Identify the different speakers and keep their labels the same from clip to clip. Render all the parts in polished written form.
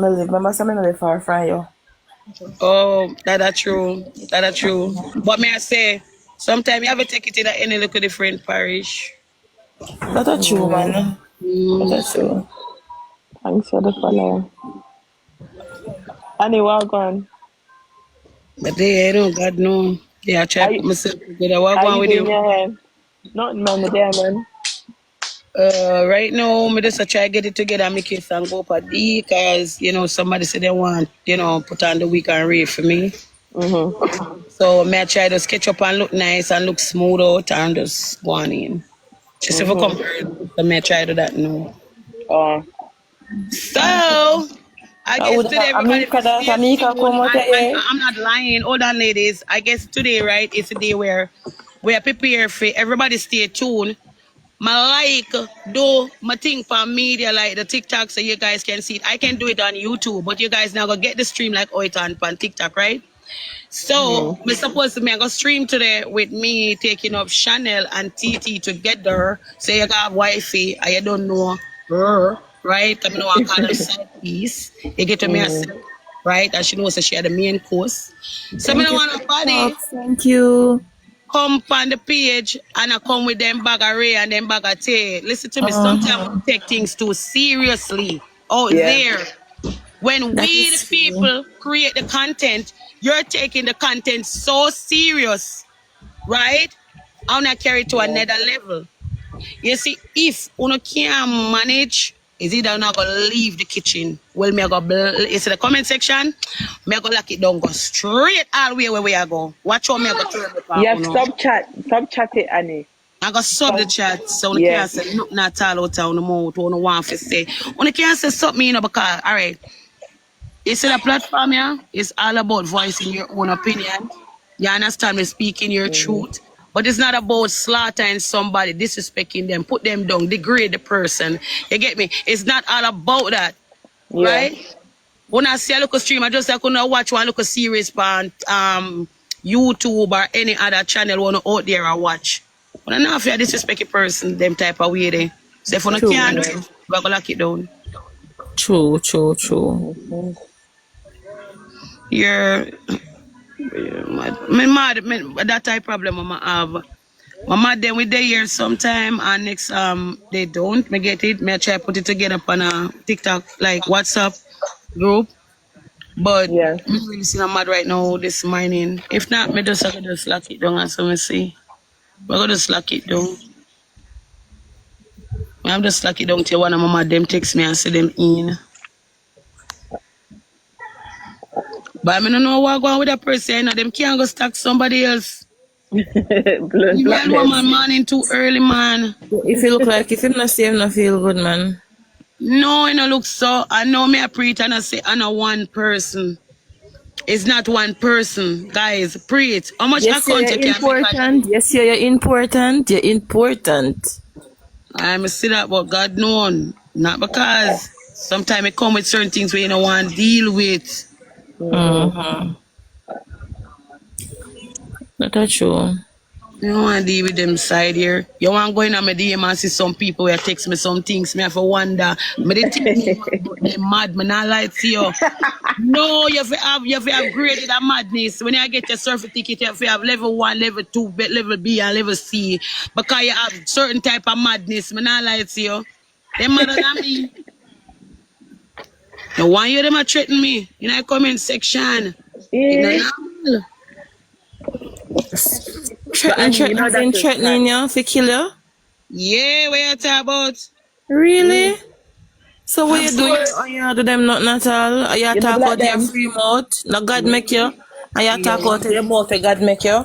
Speaker 1: I live. Remember, some I live far from you.
Speaker 2: Oh, that's true. That's true. But may I say, sometimes you have to take it in any little different parish.
Speaker 1: That's true, man. That's true. Thanks for the follow. Anyway, go on.
Speaker 2: But they, I don't God know. Yeah, I try
Speaker 1: Are
Speaker 2: to
Speaker 1: you,
Speaker 2: put myself together. What
Speaker 1: are
Speaker 2: going
Speaker 1: you
Speaker 2: with
Speaker 1: doing
Speaker 2: you?
Speaker 1: your hair? Nothing, man. Me there, man.
Speaker 2: Right now, me just try to get it together and make it and go up a D because, you know, somebody said they want, you know, put on the weekend rate for me. So me I try to sketch up and look nice and look smooth out and just go on in. Just if I come early, so me I try to do that now.
Speaker 1: Oh.
Speaker 2: So I
Speaker 1: I
Speaker 2: guess
Speaker 1: would
Speaker 2: today everybody
Speaker 1: Amika
Speaker 2: will
Speaker 1: that
Speaker 2: stay
Speaker 1: Amika
Speaker 2: tuned
Speaker 1: come out
Speaker 2: and
Speaker 1: here.
Speaker 2: I'm not lying. Hold on ladies. I guess today, right, it's a day where we are prepared for everybody stay tuned. My do my thing for media like the TikTok so you guys can see it. I can do it on YouTube, but you guys now go get the stream like oh it on TikTok, right? So we're supposed to make a stream today with me taking up Shannel and TT together. So you got wifey, I don't know her, right? I know I call her side piece. You get to me herself, right? And she knows that she had the main course. So I
Speaker 1: Thank
Speaker 2: don't
Speaker 1: you.
Speaker 2: want nobody
Speaker 1: Thank you.
Speaker 2: come on the page and I come with them bag of Ray and them bag of tea. Listen to me, sometimes we take things too seriously out
Speaker 1: Yeah.
Speaker 2: there. When
Speaker 1: That
Speaker 2: we,
Speaker 1: is
Speaker 2: the
Speaker 1: true.
Speaker 2: people, create the content, you're taking the content so serious, right? I want to carry it to another level. You see, if you can't manage, is either not going to leave the kitchen. Well, me go you see the comment section, me go lock it down, go straight all the way where we are go. Watch how me go turn it on,
Speaker 1: Yeah,
Speaker 2: you know.
Speaker 1: stop chatting, Annie.
Speaker 2: I got sub the chat, so you
Speaker 1: Yeah.
Speaker 2: can't say nothing at all out of the mouth, what you want to say. You can't say something, you know, because, all right, you see the platform, yeah? It's all about voicing your own opinion. You understand me speaking your truth. But it's not about slaughtering somebody, disrespecting them, put them down, degrade the person. You get me? It's not all about that,
Speaker 1: Yeah.
Speaker 2: right? When I see a local stream, I just like when I watch one local series on YouTube or any other channel when out there I watch. But I know if you disrespect a person, them type of way they. So if you
Speaker 1: True,
Speaker 2: can't do
Speaker 1: man.
Speaker 2: it, we're gonna lock it down.
Speaker 1: True.
Speaker 2: You're mad, that type of problem I have. My mad them with their ears sometime and next they don't. Me get it. Me I try put it together on a TikTok like WhatsApp group. But
Speaker 1: Yeah.
Speaker 2: me really see I'm mad right now this morning. If not, me just I could just lock it down and so me see. We're gonna just lock it down. I'm just lock it down till one of my mad them text me and say them in. But I don't know what going with that person, you know, them can't go stalk somebody else. Leave me
Speaker 1: Block
Speaker 2: alone,
Speaker 1: them.
Speaker 2: man, morning too early, man.
Speaker 1: If you look like if him not see him not feel good, man.
Speaker 2: No, it no look so. I know me a preach and I say I know one person. It's not one person, guys. Preach. How much
Speaker 1: Yes,
Speaker 2: account you
Speaker 1: you're
Speaker 2: can make?
Speaker 1: important. Yes, you're important. You're important.
Speaker 2: I'm see that, but God known. Not because sometimes it come with certain things where you don't want to deal with.
Speaker 1: That's true.
Speaker 2: You don't want to deal with them side here. You want to go in on my DM and see some people where text me some things. Me have to wonder. Me they think they mad. Me not lie to you. No, you have to have graded a madness. When you get your surfer ticket, you have to have level 1, level 2, level B, and level C. Because you have certain type of madness. Me not lie to you. They madder than me. The one you them a threaten me in the comment section.
Speaker 1: Yeah. Threatening you to kill you?
Speaker 2: Yeah, what you talk about?
Speaker 1: Really? So what
Speaker 2: Of
Speaker 1: you do?
Speaker 2: course.
Speaker 1: You do them nothing at all? Are you talk out your free mouth? No God make you? Are you talk out your mouth? God make you?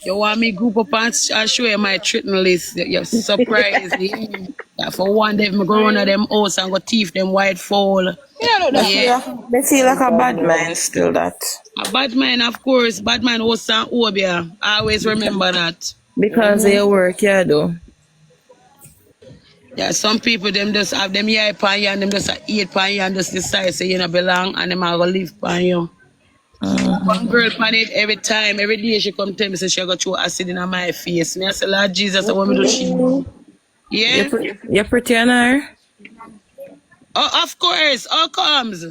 Speaker 2: You want me group up and show you my threatening list? You're surprised. Yeah, for one day, me go run at them house and go thief them white fowl. Yeah.
Speaker 1: They feel like a bad man still that.
Speaker 2: A bad man, of course. Bad man was and Obia. I always remember that.
Speaker 1: Because of your work, you do.
Speaker 2: Yeah, some people them just have them eye pan you and them just eat pan you and just decide say you don't belong and them are gonna live pan you. One girl pan it every time, every day she come tell me say she got throw acid in my face. Me I say, Lord Jesus, I want me to she. Yeah?
Speaker 1: You're pretty on her?
Speaker 2: Oh, of course. How comes?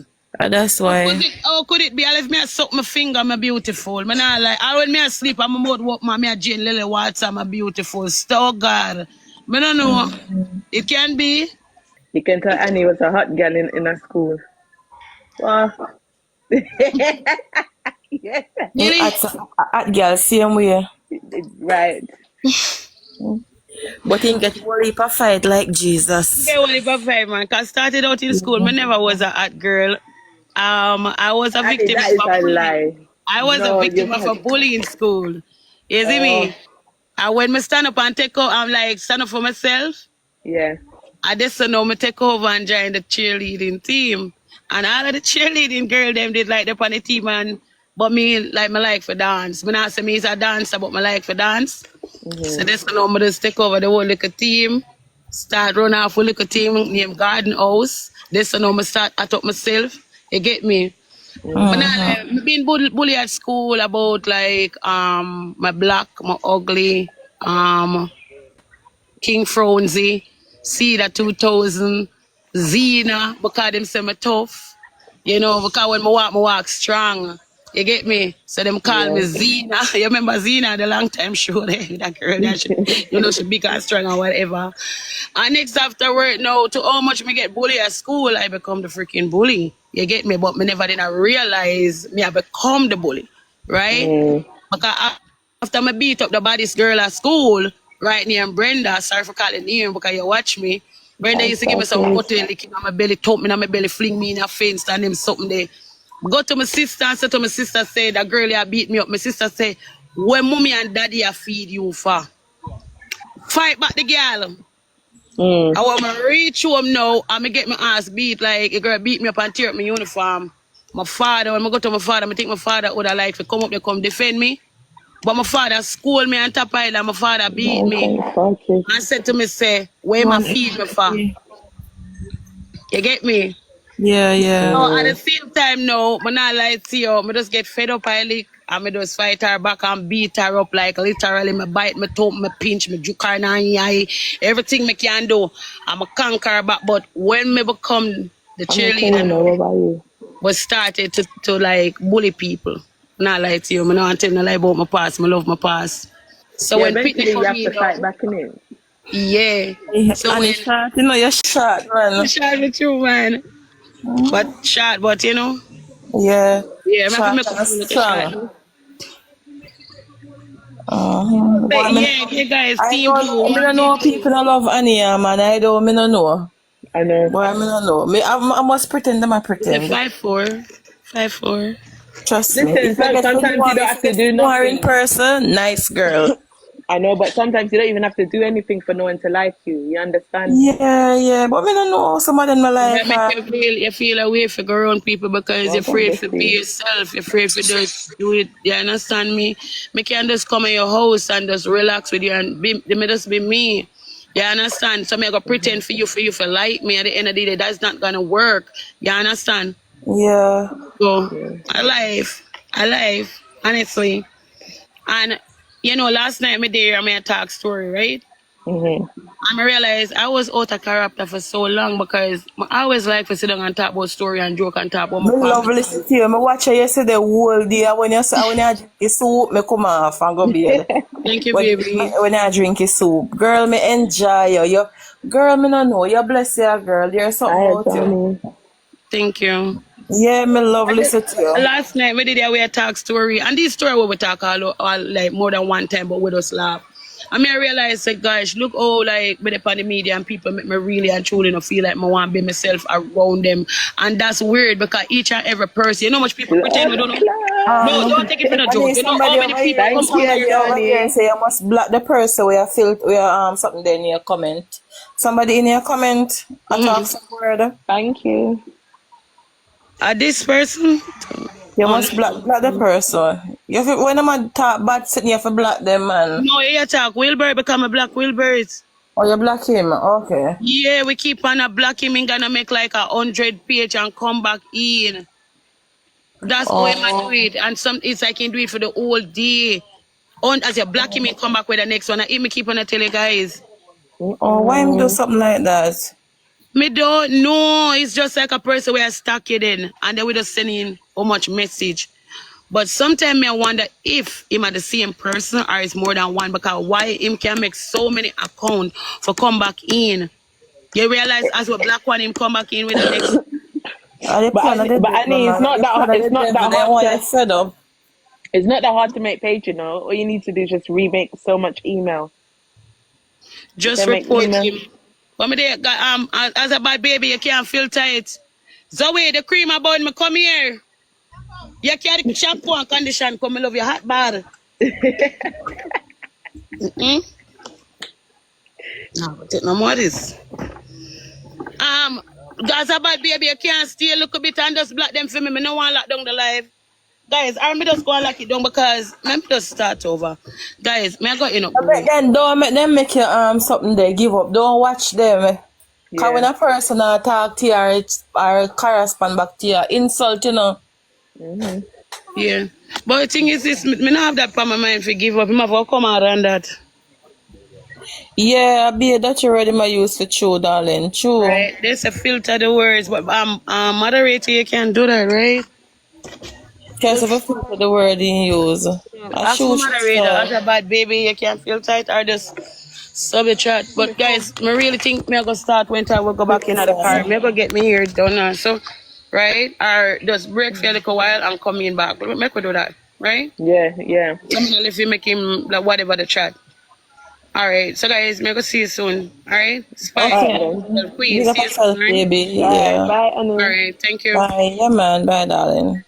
Speaker 1: That's why.
Speaker 2: How could it be? I left me a suck my finger, I'm beautiful. Man, I like, I when me asleep, I'm a mouth walk, man, me a Jane Lily Watts, I'm a beautiful. Oh God. Me don't know. It can be.
Speaker 3: You can tell Annie was a hot girl in a school. Wow. Yeah.
Speaker 1: Me
Speaker 2: Really?
Speaker 1: at girl same way.
Speaker 3: Right.
Speaker 1: But he get whole heap of fight like Jesus.
Speaker 2: Okay, well, if I five, man, cause started out in school, me never was a hot girl. I was a
Speaker 3: Annie,
Speaker 2: victim
Speaker 3: that
Speaker 2: of
Speaker 3: is
Speaker 2: a
Speaker 3: a
Speaker 2: bully.
Speaker 3: lie.
Speaker 2: I was a
Speaker 3: No,
Speaker 2: victim
Speaker 3: you've
Speaker 2: of
Speaker 3: had.
Speaker 2: a bully in school. You see
Speaker 3: Oh,
Speaker 2: me? And when me stand up and take out, I'm like, stand up for myself.
Speaker 3: yeah.
Speaker 2: I just know me take over and join the cheerleading team. And all of the cheerleading girl them did like them on the team and but me like my like for dance. Me not say me is a dancer, but my like for dance. So
Speaker 3: Mm-hmm.
Speaker 2: this know me just take over the whole little team. Start run off with little team named Garden House. This know me start at up myself. You get me? But now
Speaker 3: Mm-hmm.
Speaker 2: like, me been bullied at school about like my black, my ugly, King Fronzy, Cedar 2000, Zena, because them say me tough. You know, because when I walk strong. You get me? So them call me
Speaker 3: Yeah.
Speaker 2: Zena. You remember Zena, the long time show there, that girl that she, you know, she big and strong and whatever. And next afterward, now, to how much me get bullied at school, I become the freaking bully. You get me? But me never did not realize me I become the bully, right?
Speaker 3: Mm.
Speaker 2: Because after me beat up the baddest girl at school, right named Brenda, sorry for calling name because you watch me. Brenda used
Speaker 3: That's
Speaker 2: to give me some
Speaker 3: okay.
Speaker 2: bottle licking on my belly, thump me on my belly, fling me in her face, and them something there. Go to my sister and say to my sister, say, that girl here beat me up. My sister say, when mommy and daddy are feed you for? Fight back the girl.
Speaker 3: Mm.
Speaker 2: I want to reach home now and me get my ass beat like a girl beat me up and tear up my uniform. My father, when I go to my father, I think my father would have liked to come up there, come defend me. But my father schooled me on top island. My father beat me
Speaker 3: 9.40.
Speaker 2: and said to me, say, where my feed me for?
Speaker 1: 180.
Speaker 2: You get me?
Speaker 1: Yeah, yeah.
Speaker 2: So at the
Speaker 3: Mm.
Speaker 2: same time now, I not lie to you, I just get fed up I lick and I just fight her back and beat her up like literally me bite, me thump, me pinch, me juke her in the eye, everything me can do. I'm a conquer her back. But when me become the
Speaker 3: I'm a
Speaker 2: cheerleader
Speaker 3: criminal. What
Speaker 2: now,
Speaker 3: about you?
Speaker 2: was started to like bully people. Not lie to you, I not tell no lie about my past, I love my past. So
Speaker 3: Yeah,
Speaker 2: when Pitney
Speaker 3: eventually you
Speaker 2: come
Speaker 3: have to
Speaker 2: in
Speaker 3: fight
Speaker 2: now,
Speaker 3: back in it.
Speaker 2: yeah. So
Speaker 1: And
Speaker 2: when
Speaker 1: it's short, you know, you're short,
Speaker 2: I'm
Speaker 1: man.
Speaker 2: shot with you, man. But shot, but you know,
Speaker 1: Yeah.
Speaker 2: yeah, I'm happy
Speaker 1: Short
Speaker 2: make up
Speaker 1: and
Speaker 2: for like a shot.
Speaker 1: strong. But
Speaker 2: But yeah, yeah, guys,
Speaker 1: I
Speaker 2: team blue,
Speaker 1: don't, I
Speaker 2: one
Speaker 1: don't know
Speaker 2: team
Speaker 1: people
Speaker 2: blue.
Speaker 1: don't love Ania, man. I don't know.
Speaker 3: I know.
Speaker 1: But I don't know. I must pretend them I
Speaker 2: It's a
Speaker 1: pretend.
Speaker 2: 5'4", 5'4".
Speaker 1: Trust me.
Speaker 3: Listen, so sometimes you don't
Speaker 1: If you
Speaker 3: have to
Speaker 1: get
Speaker 3: do
Speaker 1: more in
Speaker 3: nothing.
Speaker 1: person, nice girl.
Speaker 3: I know, but sometimes you don't even have to do anything for no one to like you. You understand?
Speaker 1: Yeah, yeah. But I don't know. Some of them I like
Speaker 2: That make
Speaker 1: her.
Speaker 2: you feel away for go around people because you're
Speaker 3: Well,
Speaker 2: afraid to be
Speaker 3: obviously.
Speaker 2: yourself. You're afraid to just do it. You understand me? Me can just come in your house and just relax with you and be, they may just be me. You understand? So me I go pretend for you for like me at the end of the day. That's not gonna work. You understand?
Speaker 1: Yeah.
Speaker 2: So
Speaker 3: Yeah.
Speaker 2: I live, honestly. And you know, last night me there I made a talk story, right?
Speaker 3: Mm-hmm.
Speaker 2: And I realized I was out of character for so long because I always like to sit down and talk about story and joke and talk about my
Speaker 1: Me love
Speaker 2: family.
Speaker 1: listen to you. Me watch you yesterday whole day. When you drink your soup, me come off and go bed.
Speaker 2: Thank you, baby.
Speaker 1: When I drink your soup, girl, me enjoy you. Girl, me no know. You bless you, girl. There's something
Speaker 3: Hi,
Speaker 1: about you.
Speaker 3: Johnny.
Speaker 2: Thank you.
Speaker 1: Yeah, me love
Speaker 2: And
Speaker 1: listen to you.
Speaker 2: last night we did a talk story, and this story we talk all like more than one time, but we just laugh. I mean, I realized, like, gosh, look how like me up on the media and people make me really and truly not feel like I want to be myself around them, and that's weird because each and every person, you know, how much people pretend we
Speaker 3: Blood
Speaker 2: don't know. No,
Speaker 3: clot.
Speaker 2: don't take it for no
Speaker 1: I
Speaker 2: joke.
Speaker 1: need
Speaker 2: You know how many people come
Speaker 3: Thank
Speaker 2: out
Speaker 3: you,
Speaker 1: somebody
Speaker 2: here?
Speaker 1: over here
Speaker 3: Johnny.
Speaker 1: say you must block the person where you feel where something there in your comment. Somebody in your comment I talk some word.
Speaker 3: Thank you.
Speaker 2: This person?
Speaker 1: You
Speaker 2: Oh
Speaker 1: must block the
Speaker 2: no.
Speaker 1: person. You have when I'm talk bad sitting you have to block them man.
Speaker 2: No, you talk Wilbur become a black Wilbur's.
Speaker 1: Or you block him. Okay.
Speaker 2: Yeah, we keep on a black him. He gonna make like 100 page and come back in. That's how him do
Speaker 1: Oh,
Speaker 2: it. And some it's like he do it for the whole day. On as you black him, he come back with the next one. And he me keep on tell you guys.
Speaker 1: oh, why him do
Speaker 3: Mm-mm.
Speaker 1: something like that?
Speaker 2: Me don't know. It's just like a person where I stuck it in, and then we just send in how much message. But sometimes me I wonder if him are the same person or it's more than one, because why him can make so many accounts for come back in. You realize as we black one him come back in with the next.
Speaker 3: But Annie, it's not that. It's not that hard to.
Speaker 1: fed up.
Speaker 3: It's not that hard to make page. You know, all you need to do is just remake so much email.
Speaker 2: Just
Speaker 3: Can make
Speaker 2: report
Speaker 3: email.
Speaker 2: him. But me there, as a bad baby, you can't filter it. Zoe, the cream about me, come here. You carry the shampoo and condition, come me love your hot bar. No, but take no more this. As a bad baby, you can't stay a little bit and just block them for me. Me no want lock down the live. Guys, I'm just going to lock it down because let me just start over. Guys, me I got enough.
Speaker 1: But then don't make them make you something they give up. Don't watch them. Because when a person talk to you or correspond back to you, insult, you know.
Speaker 2: Yeah. But the thing is this, me not have that on my mind for give up. Me have to come out on that.
Speaker 1: Yeah, be that you ready my use for true, darling. True.
Speaker 2: Right? There's a filter the words, but moderator you can do that, right?
Speaker 1: Because if I filter the word you use. I
Speaker 2: Ask my
Speaker 1: shoot
Speaker 2: moderator, as a bad baby, you can filter it or just sub the chat. But guys, me really think me I go start when I will go back in at the car. Me go get me here done now. So, right? Or just break for a little while and come in back. Make we do that, right?
Speaker 3: Yeah.
Speaker 2: I'm gonna let you make him like whatever the chat. Alright, so guys, me go see you soon. Alright? Spice,
Speaker 1: Okay.
Speaker 2: Queen,
Speaker 1: Big up
Speaker 2: see you
Speaker 1: yourself,
Speaker 2: soon. Right?
Speaker 1: baby.
Speaker 3: All right.
Speaker 1: Yeah.
Speaker 3: Bye, Annie.
Speaker 2: Alright, thank you.
Speaker 1: Bye. Yeah, man. Bye, darling.